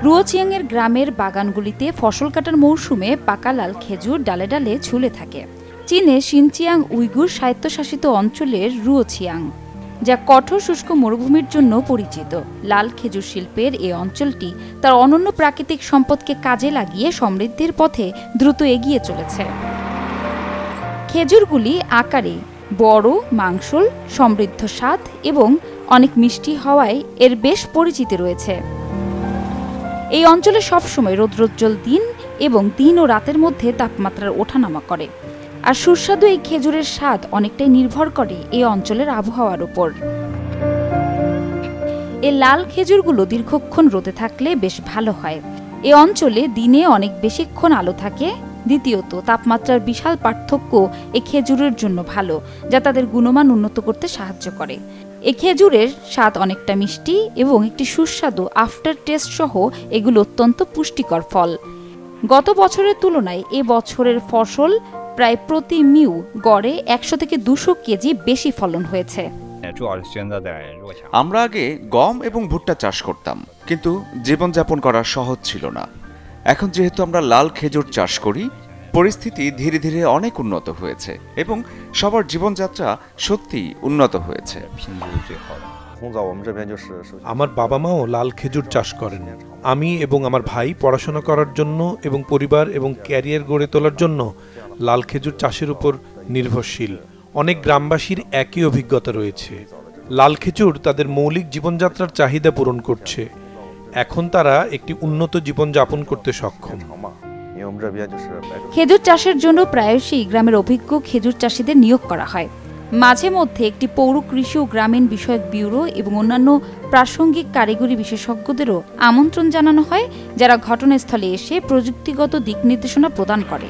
রুয়োচিয়াংয়ের গ্রামের বাগানগুলিতে ফসল কাটার মৌসুমে পাকা লাল খেজুর ডালে ডালে ঝুলে থাকে। চীনে শিনচিয়াং উইগুর স্বায়ত্তশাসিত অঞ্চলের রুয়োচিয়াং, যা কঠোর শুষ্ক মরুভূমির জন্য পরিচিত। লাল খেজুর শিল্পের এই অঞ্চলটি তার অনন্য প্রাকৃতিক সম্পদকে কাজে লাগিয়ে সমৃদ্ধির পথে দ্রুত এগিয়ে চলেছে। খেজুরগুলি আকারে বড়, মাংসল, সমৃদ্ধ স্বাদ এবং অনেক মিষ্টি হওয়ায় এর বেশ পরিচিতি রয়েছে। এই অঞ্চলে সবসময় রৌদ্রোজ্জ্বল দিন এবং দিন ও রাতের মধ্যে তাপমাত্রার ওঠানামা করে, আর সুস্বাদু এই খেজুরের স্বাদ অনেকটাই নির্ভর করে এই অঞ্চলের আবহাওয়ার উপর। এই লাল খেজুরগুলো দীর্ঘক্ষণ রোদে থাকলে বেশ ভালো হয়। এই অঞ্চলে দিনে অনেক বেশিক্ষণ আলো থাকে। দ্বিতীয়ত, তাপমাত্রার বিশাল পার্থক্য এই খেজুরের জন্য ভালো, যা তাদের গুণমান উন্নত করতে সাহায্য করে। এই খেজুরের স্বাদ অনেকটা মিষ্টি এবং একটি সুস্বাদু আফটার টেস্ট সহ এগুলো অত্যন্ত পুষ্টিকর ফল। গত বছরের তুলনায় এ বছরের ফসল প্রায় প্রতি মিউ গড়ে 100 থেকে 200 কেজি বেশি ফলন হয়েছে। আমরা আগে গম এবং ভুট্টা চাষ করতাম, কিন্তু জীবনযাপন করা সহজ ছিল না। এখন যেহেতু আমরা লাল খেজুর চাষ করি, পরিস্থিতি ধীরে ধীরে অনেক উন্নত হয়েছে এবং সবার জীবনযাত্রা সত্যি উন্নত হয়েছে। আমার বাবা মাও লাল খেজুর চাষ করেন। আমি এবং আমার ভাই পড়াশোনা করার জন্য এবং পরিবার এবং ক্যারিয়ার গড়ে তোলার জন্য লাল খেজুর চাষের উপর নির্ভরশীল। অনেক গ্রামবাসীর একই অভিজ্ঞতা রয়েছে। লাল খেজুর তাদের মৌলিক জীবনযাত্রার চাহিদা পূরণ করছে। এখন তারা একটি উন্নত জীবন যাপন করতে সক্ষম। খেজুর চাষের জন্য প্রায়শই গ্রামের অভিজ্ঞ খেজুর চাষিদের নিয়োগ করা হয়। মাঝে মধ্যে একটি পৌর কৃষি ও গ্রামীণ বিষয়ক ব্যুরো এবং অন্যান্য প্রাসঙ্গিক কারিগরি বিশেষজ্ঞদেরও আমন্ত্রণ জানানো হয়, যারা ঘটনাস্থলে এসে প্রযুক্তিগত দিক নির্দেশনা প্রদান করে।